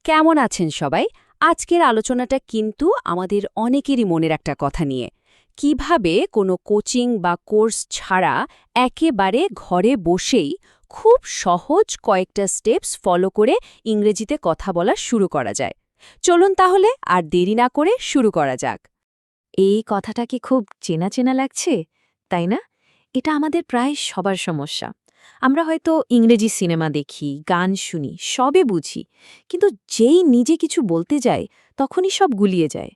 কেমন আছেন সবাই? আজকের আলোচনাটা কিন্তু আমাদের অনেকেরই মনের একটা কথা নিয়ে। কিভাবে কোনো কোচিং বা কোর্স ছাড়া একেবারে ঘরে বসেই খুব সহজ কয়েকটা স্টেপস ফলো করে ইংরেজিতে কথা বলা শুরু করা যায়। চলুন তাহলে আর দেরি না করে শুরু করা যাক। এই কথাটা কি খুব চেনা চেনা লাগছে, তাই না? এটা আমাদের প্রায় সবার সমস্যা। আমরা হয়তো ইংরেজি সিনেমা দেখি, গান শুনি, সবে বুঝি, কিন্তু যেই নিজে কিছু বলতে যাই তখনই সব গুলিয়ে যায়।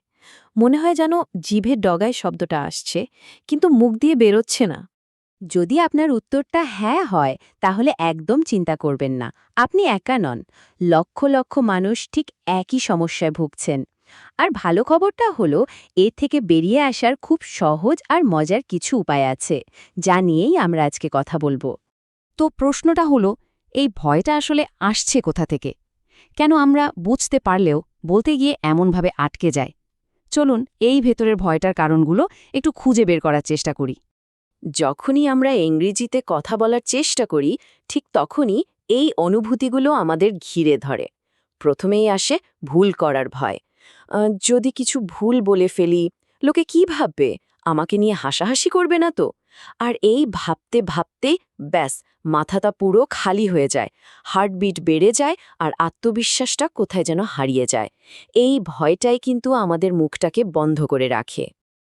মনে হয় যেন জিভের ডগায় শব্দটা আসছে, কিন্তু মুখ দিয়ে বেরোচ্ছে না। যদি আপনার উত্তরটা হ্যাঁ হয়, তাহলে একদম চিন্তা করবেন না। আপনি একা নন। লক্ষ লক্ষ মানুষ ঠিক একই সমস্যায় ভুগছেন। আর ভালো খবরটা হলো, এর থেকে বেরিয়ে আসার খুব সহজ আর মজার কিছু উপায় আছে, যা নিয়েই আমরা আজকে কথা বলবো। তো প্রশ্নটা হলো, এই ভয়টা আসলে আসছে কোথা থেকে? কেন আমরা বুঝতে পারলেও বলতে গিয়ে এমনভাবে আটকে যায়? চলুন এই ভেতরের ভয়টার কারণগুলো একটু খুঁজে বের করার চেষ্টা করি। যখনই আমরা ইংরেজিতে কথা বলার চেষ্টা করি, ঠিক তখনই এই অনুভূতিগুলো আমাদের ঘিরে ধরে। প্রথমেই আসে ভুল করার ভয়। যদি কিছু ভুল বলে ফেলি, লোকে কি ভাববে? আমাকে নিয়ে হাসাহাসি করবে না তো? আর এই ভাবতে ভাবতেই ব্যাস, মাথাটা পুরো খালি হয়ে যায়, হার্টবিট বেড়ে যায় আর আত্মবিশ্বাসটা কোথায় যেন হারিয়ে যায়। এই ভয়টাই কিন্তু আমাদের মুখটাকে বন্ধ করে রাখে।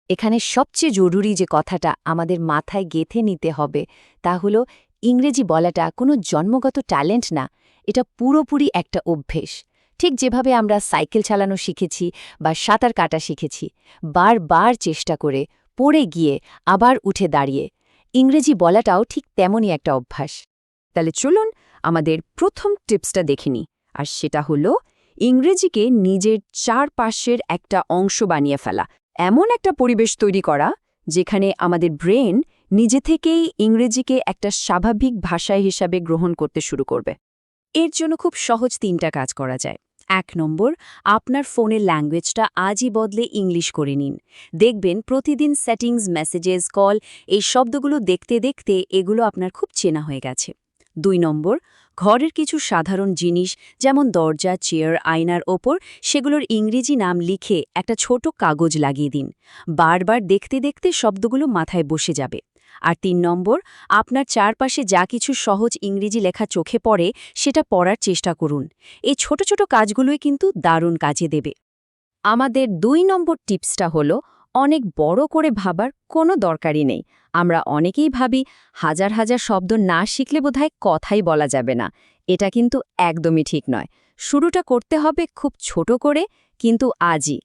এখানে সবচেয়ে জরুরি যে কথাটা আমাদের মাথায় গেঁথে নিতে হবে, তা হলো ইংরেজি বলাটা কোনো জন্মগত ট্যালেন্ট না, এটা পুরোপুরি একটা অভ্যেস। ঠিক যেভাবে আমরা সাইকেল চালানো শিখেছি বা সাঁতার কাটা শিখেছি, বারবার চেষ্টা করে, পড়ে গিয়ে, আবার উঠে দাঁড়িয়ে, ইংরেজি বলাটাও ঠিক তেমনই একটা অভ্যাস। তাহলে চলুন আমাদের প্রথম টিপসটা দেখে নিই, আর সেটা হলো ইংরেজিকে নিজের চারপাশের একটা অংশ বানিয়ে ফেলা। এমন একটা পরিবেশ তৈরি করা যেখানে আমাদের ব্রেন নিজে থেকেই ইংরেজিকে একটা স্বাভাবিক ভাষা হিসাবে গ্রহণ করতে শুরু করবে। এর জন্য খুব সহজ ৩টা কাজ করা যায়। ১ নম্বর, আপনার ফোনের ল্যাঙ্গুয়েজটা আজই বদলে ইংলিশ করে নিন। দেখবেন প্রতিদিন সেটিংস, মেসেজেস, কল, এই শব্দগুলো দেখতে দেখতে এগুলো আপনার খুব চেনা হয়ে গেছে। ২ নম্বর, ঘরের কিছু সাধারণ জিনিস যেমন দরজা, চেয়ার, আয়নার ওপর সেগুলোর ইংরেজি নাম লিখে একটা ছোট কাগজ লাগিয়ে দিন। বারবার দেখতে দেখতে শব্দগুলো মাথায় বসে যাবে। আর ৩ নম্বর, আপনার চারপাশে যা কিছু সহজ ইংরেজি লেখা চোখে পড়ে সেটা পড়ার চেষ্টা করুন। এই ছোট ছোট কাজগুলোই কিন্তু দারুণ কাজে দেবে। আমাদের ২ নম্বর টিপসটা হলো, অনেক বড় করে ভাবার কোনো দরকারই নেই। আমরা অনেকেই ভাবি হাজার হাজার শব্দ না শিখলে বোধহয় কথাই বলা যাবে না। এটা কিন্তু একদমই ঠিক নয়। শুরুটা করতে হবে খুব ছোট করে, কিন্তু আজই।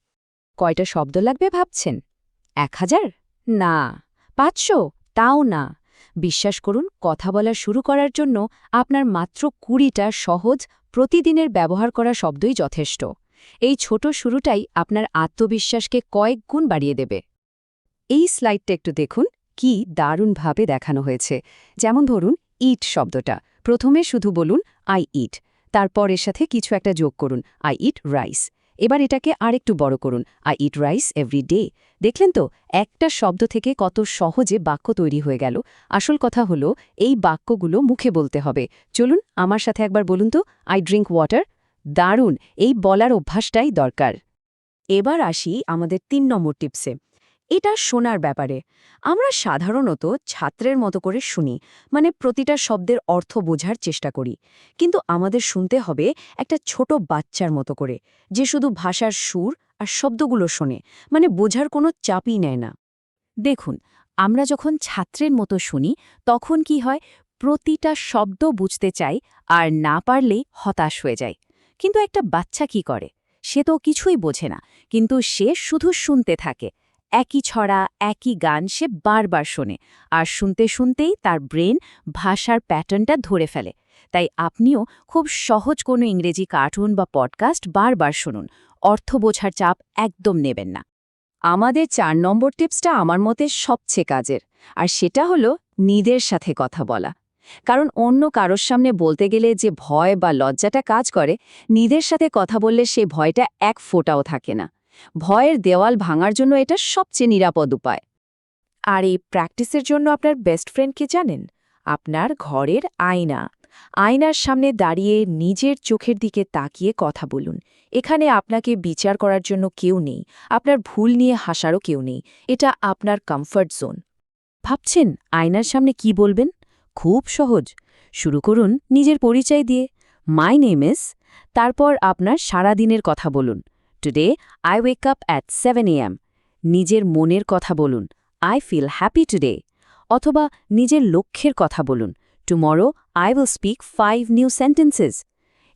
কয়টা শব্দ লাগবে ভাবছেন? ১,০০০? না। ৫০০? তাও না। বিশ্বাস করুন, কথা বলা শুরু করার জন্য আপনার মাত্র ২০টা সহজ, প্রতিদিনের ব্যবহার করা শব্দই যথেষ্ট। এই ছোট শুরুটাই আপনার আত্মবিশ্বাসকে কয়েক গুণ বাড়িয়ে দেবে। এই স্লাইডটা একটু দেখুন, কি দারুণভাবে দেখানো হয়েছে। যেমন ধরুন, ইট শব্দটা প্রথমে শুধু বলুন আই ইট, তারপর এর সাথে কিছু একটা যোগ করুন, আই ইট রাইস। এবার এটাকে আরেকটু বড় করুন, I eat rice every day. দেখলেন তো, একটা শব্দ থেকে কত সহজে বাক্য তৈরি হয়ে গেল। আসল কথা হলো, এই বাক্যগুলো মুখে বলতে হবে। চলুন আমার সাথে একবার বলুন তো, আই ড্রিঙ্ক ওয়াটার। দারুণ, এই বলার অভ্যাসটাই দরকার। এবার আসি আমাদের ৩ নম্বর টিপসে। এটা শোনার ব্যাপারে। আমরা সাধারণত ছাত্রের মতো করে শুনি, মানে প্রতিটা শব্দের অর্থ বোঝার চেষ্টা করি। কিন্তু আমাদের শুনতে হবে একটা ছোট বাচ্চার মতো করে, যে শুধু ভাষার সুর আর শব্দগুলো শোনে, মানে বোঝার কোনো চাপই নেয় না। দেখুন, আমরা যখন ছাত্রের মতো শুনি, তখন কি হয়, প্রতিটা শব্দ বুঝতে চাই, আর না পারলেই হতাশ হয়ে যায়। কিন্তু একটা বাচ্চা কি করে? সে তো কিছুই বোঝে না, কিন্তু সে শুধু শুনতে থাকে। একই ছড়া, একই গান সে বারবার শোনে, আর শুনতে শুনতেই তার ব্রেন ভাষার প্যাটার্নটা ধরে ফেলে। তাই আপনিও খুব সহজ কোনো ইংরেজি কার্টুন বা পডকাস্ট বারবার শুনুন। অর্থ বোঝার চাপ একদম নেবেন না। আমাদের ৪ নম্বর টিপসটা আমার মতে সবচেয়ে কাজের, আর সেটা হলো নিজের সাথে কথা বলা। কারণ অন্য কারোর সামনে বলতে গেলে যে ভয় বা লজ্জাটা কাজ করে, নিজের সাথে কথা বললে সেই ভয়টা এক ফোঁটাও থাকে না। ভয়ের দেওয়াল ভাঙার জন্য এটা সবচেয়ে নিরাপদ উপায়। আর এই প্র্যাকটিসের জন্য আপনার বেস্ট ফ্রেন্ড কে জানেন? আপনার ঘরের আয়না। আয়নার সামনে দাঁড়িয়ে নিজের চোখের দিকে তাকিয়ে কথা বলুন। এখানে আপনাকে বিচার করার জন্য কেউ নেই, আপনার ভুল নিয়ে হাসারও কেউ নেই। এটা আপনার কমফর্ট জোন। ভাবছেন আয়নার সামনে কি বলবেন? খুব সহজ। শুরু করুন নিজের পরিচয় দিয়ে, মাই নেম ইজ, তারপর আপনার সারাদিনের কথা বলুন। Today I wake up at 7 AM। নিজের মনের কথা বলুন, আই ফিল হ্যাপি টুডে। অথবা নিজের লক্ষ্যের কথা বলুন, tomorrow I will speak 5 new sentences.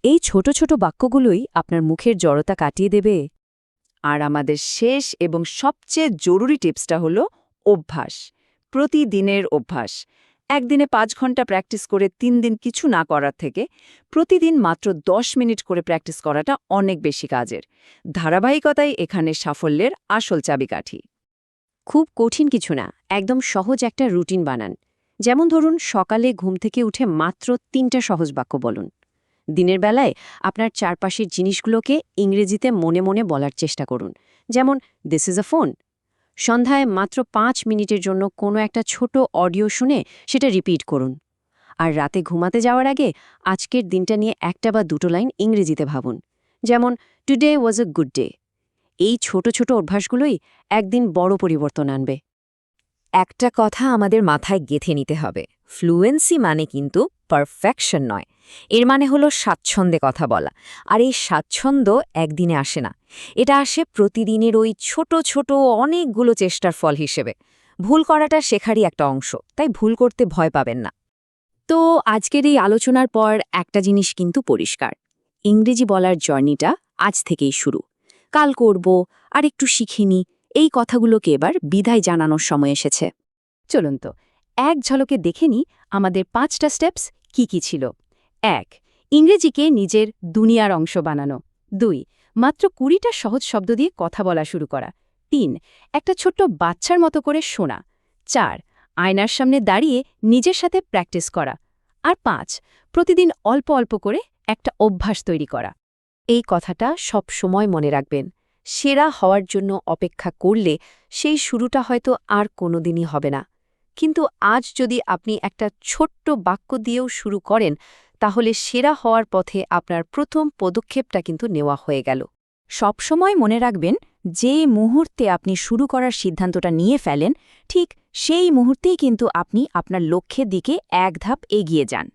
এই ছোট ছোট বাক্যগুলোই আপনার মুখের জড়তা কাটিয়ে দেবে। আর আমাদের শেষ এবং সবচেয়ে জরুরি টিপসটা হলো অভ্যাস। প্রতিদিনের অভ্যাস। একদিনে 5 ঘন্টা প্র্যাকটিস করে 3 দিন কিছু না করার থেকে প্রতিদিন মাত্র 10 মিনিট করে প্র্যাকটিস করাটা অনেক বেশি কাজের। ধারাবাহিকতাই এখানে সাফল্যের আসল চাবিকাঠি। খুব কঠিন কিছু না, একদম সহজ একটা রুটিন বানান। যেমন ধরুন সকালে ঘুম থেকে উঠে মাত্র 3টা সহজ বাক্য বলুন। দিনের বেলায় আপনার চারপাশের জিনিসগুলোকে ইংরেজিতে মনে মনে বলার চেষ্টা করুন, যেমন দিস ইজ আ ফোন। সন্ধ্যায় মাত্র 5 মিনিটের জন্য কোনো একটা ছোট অডিও শুনে সেটা রিপিট করুন। আর রাতে ঘুমাতে যাওয়ার আগে আজকের দিনটা নিয়ে একটা বা দুটো লাইন ইংরেজিতে ভাবুন, যেমন today was a good day. এই ছোট ছোট অভ্যাসগুলোই একদিন বড় পরিবর্তন আনবে। একটা কথা আমাদের মাথায় গেঁথে নিতে হবে, ফ্লুয়েন্সি মানে কিন্তু পারফেকশন নয়। এর মানে হলো স্বাচ্ছন্দ্যে কথা বলা। আর এই স্বাচ্ছন্দ্য একদিনে আসে না, এটা আসে প্রতিদিনের ওই ছোট ছোট অনেকগুলো চেষ্টার ফল হিসেবে। ভুল করাটা শেখারই একটা অংশ, তাই ভুল করতে ভয় পাবেন না। তো আজকের এই আলোচনার পর একটা জিনিস কিন্তু পরিষ্কার, ইংরেজি বলার জার্নিটা আজ থেকেই শুরু। কাল করব, আর একটু শিখিনি, এই কথাগুলোকে এবার বিদায় জানানোর সময় এসেছে। চলুন তো এক ঝলকে দেখে নিই আমাদের 5টা স্টেপস কি কি ছিল। 1. ইংরেজিকে নিজের দুনিয়ার অংশ বানানো। 2. মাত্র 20টা সহজ শব্দ দিয়ে কথা বলা শুরু করা। 3. একটা ছোট্ট বাচ্চার মতো করে শোনা। 4. আয়নার সামনে দাঁড়িয়ে নিজের সাথে প্র্যাকটিস করা। আর 5. প্রতিদিন অল্প অল্প করে একটা অভ্যাস তৈরি করা। এই কথাটা সব সময় মনে রাখবেন, সেরা হওয়ার জন্য অপেক্ষা করলে সেই শুরুটা হয়তো আর কোনোদিনই হবে না। কিন্তু আজ যদি আপনি একটা ছোট্ট বাক্য দিয়েও শুরু করেন, তাহলে সেরা হওয়ার পথে আপনার প্রথম পদক্ষেপটা কিন্তু নেওয়া হয়ে গেল। সবসময় মনে রাখবেন, যে মুহূর্তে আপনি শুরু করার সিদ্ধান্তটা নিয়ে ফেলেন, ঠিক সেই মুহূর্তেই কিন্তু আপনি আপনার লক্ষ্যের দিকে এক ধাপ এগিয়ে যান।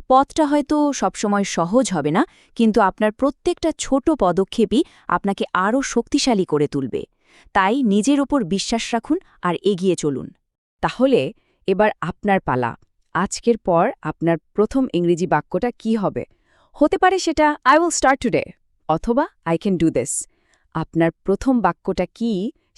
পথটা হয়তো সবসময় সহজ হবে না, কিন্তু আপনার প্রত্যেকটা ছোট পদক্ষেপই আপনাকে আরও শক্তিশালী করে তুলবে। তাই নিজের ওপর বিশ্বাস রাখুন আর এগিয়ে চলুন। তাহলে এবার আপনার পালা। আজকের পর আপনার প্রথম ইংরেজি বাক্যটা কি হবে? হতে পারে সেটা আই উইল স্টার্ট টুডে, অথবা আই ক্যান ডু দিস। আপনার প্রথম বাক্যটা কি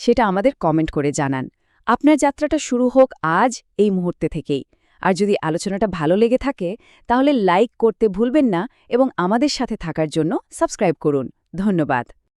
সেটা আমাদের কমেন্ট করে জানান। আপনার যাত্রাটা শুরু হোক আজ, এই মুহূর্তে থেকেই। আর যদি আলোচনাটা ভালো লেগে থাকে তাহলে লাইক করতে ভুলবেন না এবং আমাদের সাথে থাকার জন্য সাবস্ক্রাইব করুন। ধন্যবাদ।